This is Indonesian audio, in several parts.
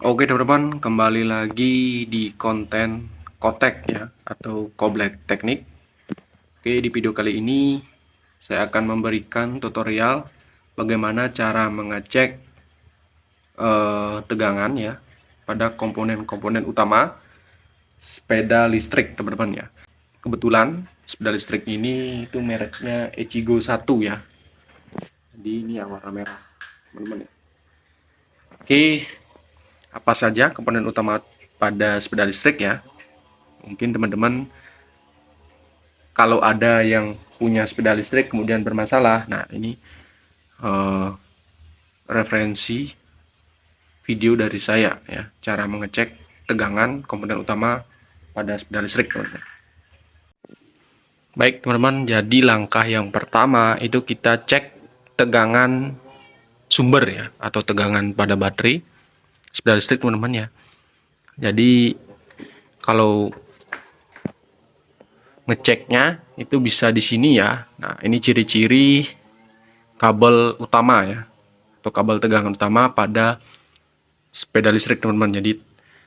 Oke teman-teman, kembali lagi di konten Kotek ya, atau Koblek Teknik. Oke, di video kali ini saya akan memberikan tutorial bagaimana cara mengecek tegangan ya pada komponen-komponen utama sepeda listrik teman-teman ya. Kebetulan sepeda listrik ini itu mereknya Echigo 1 ya. Jadi ini yang warna merah teman-teman ya. Oke, apa saja komponen utama pada sepeda listrik ya? Mungkin teman-teman kalau ada yang punya sepeda listrik kemudian bermasalah, nah ini uh, referensi video dari saya ya, cara mengecek tegangan komponen utama pada sepeda listrik teman-teman. Baik teman-teman, jadi langkah yang pertama itu kita cek tegangan sumber ya, atau tegangan pada baterai sepeda listrik teman-teman ya. Jadi kalau ngeceknya itu bisa di sini ya. Nah, ini ciri-ciri kabel utama ya, atau kabel tegangan utama pada sepeda listrik teman-teman. Jadi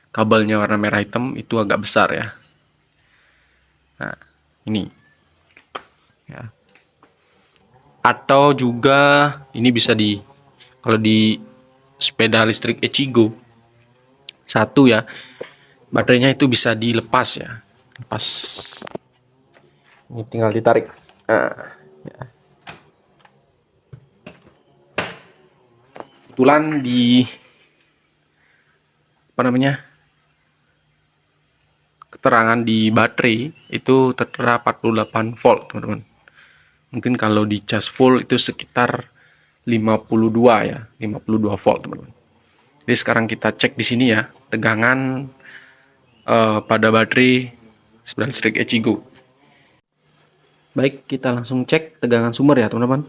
kabelnya warna merah hitam itu agak besar ya. Nah, ini ya. Atau juga ini bisa kalau di sepeda listrik Echigo 1 ya, baterainya itu bisa dilepas ya. Lepas. Ini tinggal ditarik. Nah, ya. Kebetulan di keterangan di baterai itu tertera 48 volt teman-teman. Mungkin kalau di cas full itu sekitar 52 ya, 52 volt teman-teman. Jadi sekarang kita cek di sini ya, tegangan pada baterai sepeda listrik Echigo. Baik, kita langsung cek tegangan sumber ya teman-teman.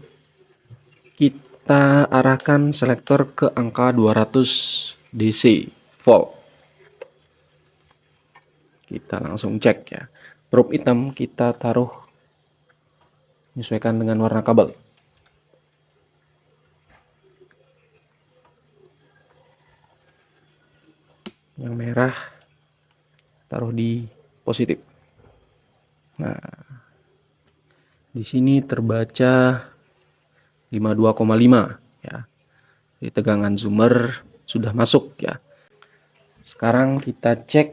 Kita arahkan selektor ke angka 200 DC volt. Kita langsung cek ya. Probe hitam kita taruh menyesuaikan dengan warna kabel. Yang merah taruh di positif. Nah, di sini terbaca 52,5 ya. Jadi tegangan sumber sudah masuk ya. Sekarang kita cek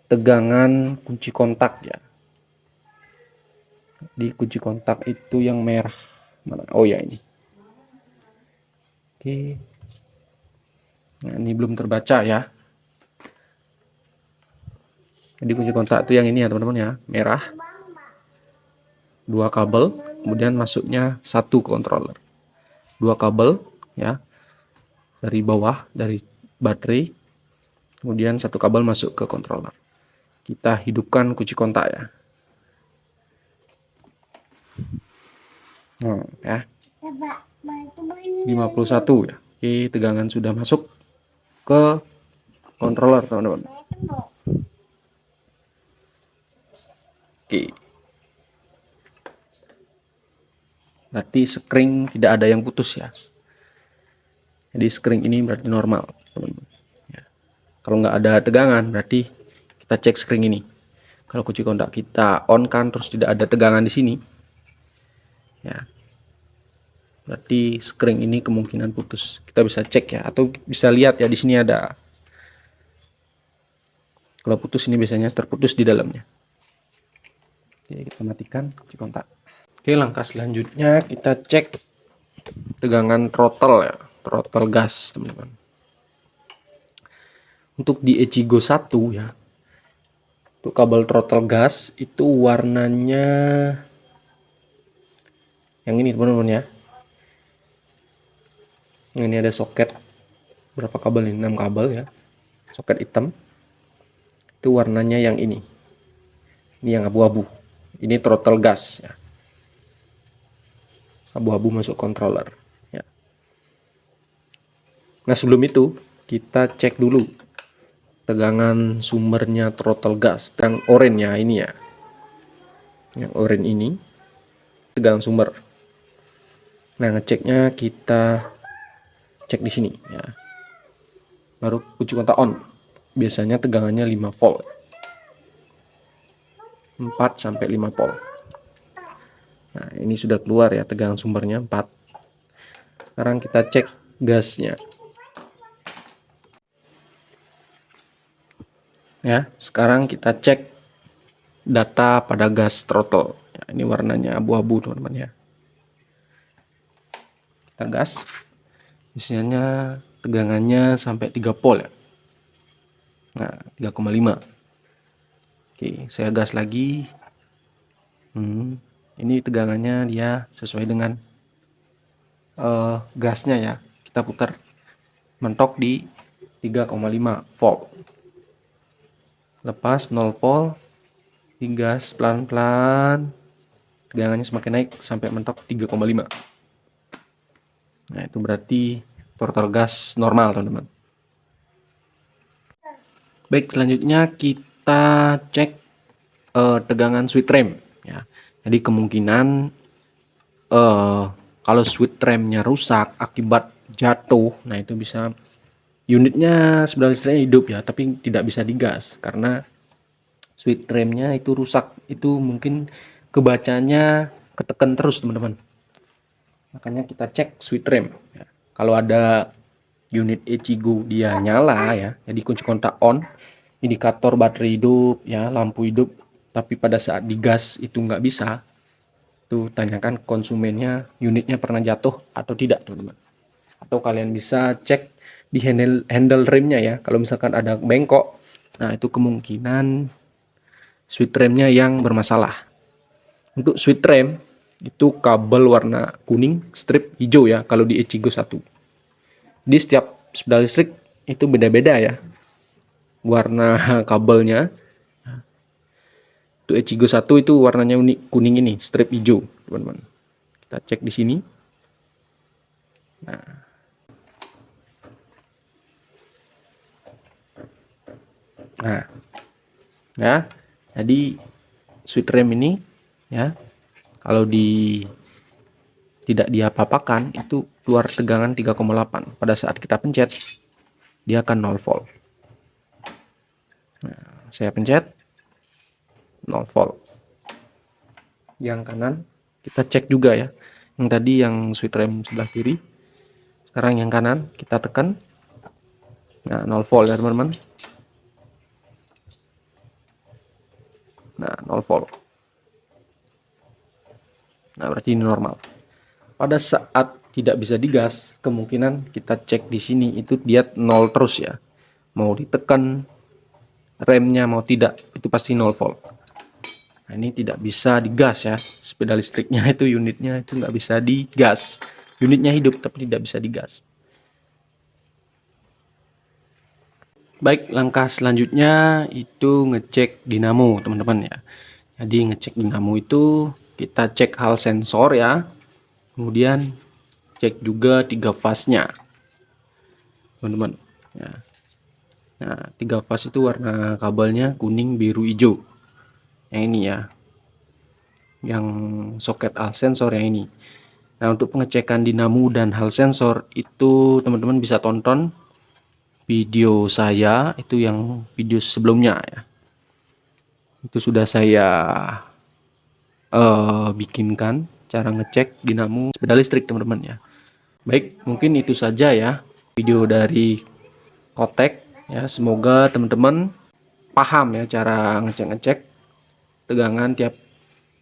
tegangan kunci kontak ya. Di kunci kontak itu yang merah mana? Oh ya, ini. Oke. Nah, ini belum terbaca ya. Jadi kunci kontak itu yang ini ya teman-teman ya, merah. 2 kabel, kemudian masuknya 1 controller. 2 kabel ya. Dari bawah, dari baterai. Kemudian 1 kabel masuk ke controller. Kita hidupkan kunci kontak ya. Nah, ya. 51 ya. Oke, tegangan sudah masuk ke controller teman-teman. Oke. Berarti skring tidak ada yang putus ya. Jadi skring ini berarti normal teman-teman. Ya. Kalau nggak ada tegangan berarti kita cek skring ini. Kalau kunci kontak kita on kan terus tidak ada tegangan di sini. Ya. Berarti skring ini kemungkinan putus. Kita bisa cek ya, atau bisa lihat ya di sini ada. Kalau putus ini biasanya terputus di dalamnya. Oke, kita matikan kunci kontak. Oke, langkah selanjutnya kita cek tegangan throttle ya, throttle gas teman-teman. Untuk di Echigo 1 ya, untuk kabel throttle gas itu warnanya yang ini teman-teman ya. Ini ada soket, berapa kabel ini? 6 kabel ya, soket hitam. Itu warnanya yang ini yang abu-abu, ini throttle gas ya, abu-abu masuk controller ya. Nah, sebelum itu kita cek dulu tegangan sumbernya throttle gas, yang oranye ya, ini ya, yang oranye ini tegangan sumber. Nah, ngeceknya kita cek di sini ya. Baru kunci kontak on. Biasanya tegangannya 5 volt. 4 sampai 5 volt. Nah, ini sudah keluar ya tegangan sumbernya 4. Sekarang kita cek gasnya. Ya, sekarang kita cek data pada gas throttle. Ya, ini warnanya abu-abu, teman-teman ya. Kita gas. Misalnya tegangannya sampai 3 volt ya. Nah, 3,5. Oke, saya gas lagi. Ini tegangannya dia sesuai dengan gasnya ya. Kita putar, mentok di 3,5 volt. Lepas 0 volt, digas pelan-pelan, tegangannya semakin naik sampai mentok 3,5. Nah, itu berarti throttle gas normal, teman-teman. Baik, selanjutnya kita cek tegangan switch rem ya. Jadi kemungkinan kalau switch remnya rusak akibat jatuh, nah itu bisa unitnya sebenarnya listriknya hidup ya, tapi tidak bisa digas karena switch remnya itu rusak. Itu mungkin kebacanya ketekan terus, teman-teman. Makanya kita cek switch rem ya. Kalau ada unit Echigo dia nyala ya, jadi kunci kontak on, indikator baterai hidup ya, lampu hidup, tapi pada saat digas itu nggak bisa, tuh tanyakan konsumennya unitnya pernah jatuh atau tidak, teman-teman. Atau kalian bisa cek di handle remnya ya, kalau misalkan ada bengkok, nah itu kemungkinan switch remnya yang bermasalah. Untuk switch rem itu kabel warna kuning, strip hijau ya kalau di Echigo 1. Di setiap sepeda listrik itu beda-beda ya warna kabelnya. Untuk Echigo 1 itu warnanya unik, kuning ini, strip hijau, teman-teman. Kita cek di sini. Nah, ya. Jadi switch rem ini ya, kalau tidak diapa-apakan itu keluar tegangan 3,8. Pada saat kita pencet dia akan 0 volt. Nah, saya pencet 0 volt. Yang kanan kita cek juga ya. Yang tadi yang switch rem sebelah kiri. Sekarang yang kanan kita tekan. Nah, 0 volt ya, teman-teman. Nah, 0 volt. Nah, berarti ini normal. Pada saat tidak bisa digas, kemungkinan kita cek di sini itu dia 0 terus ya. Mau ditekan remnya mau tidak, itu pasti 0 volt. Nah, ini tidak bisa digas ya. Sepeda listriknya itu unitnya itu nggak bisa digas. Unitnya hidup tapi tidak bisa digas. Baik, langkah selanjutnya itu ngecek dinamo, teman-teman ya. Jadi ngecek dinamo itu kita cek hal sensor ya. Kemudian cek juga 3 fase-nya, teman-teman ya. Nah, 3 fase itu warna kabelnya kuning, biru, hijau. Yang ini ya. Yang soket hal sensor yang ini. Nah, untuk pengecekan dinamo dan hal sensor itu teman-teman bisa tonton video saya itu, yang video sebelumnya ya. Itu sudah saya bikinkan cara ngecek dinamo sepeda listrik, teman-teman ya. Baik, mungkin itu saja ya video dari Kotek ya. Semoga teman-teman paham ya cara ngecek-ngecek tegangan tiap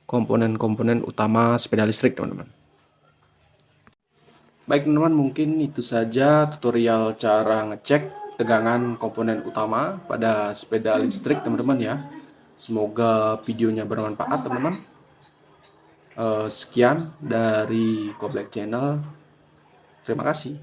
komponen-komponen utama sepeda listrik, teman-teman. Baik, teman-teman, mungkin itu saja tutorial cara ngecek tegangan komponen utama pada sepeda listrik, teman-teman ya. Semoga videonya bermanfaat, teman-teman. Sekian dari Koblek Channel. Terima kasih.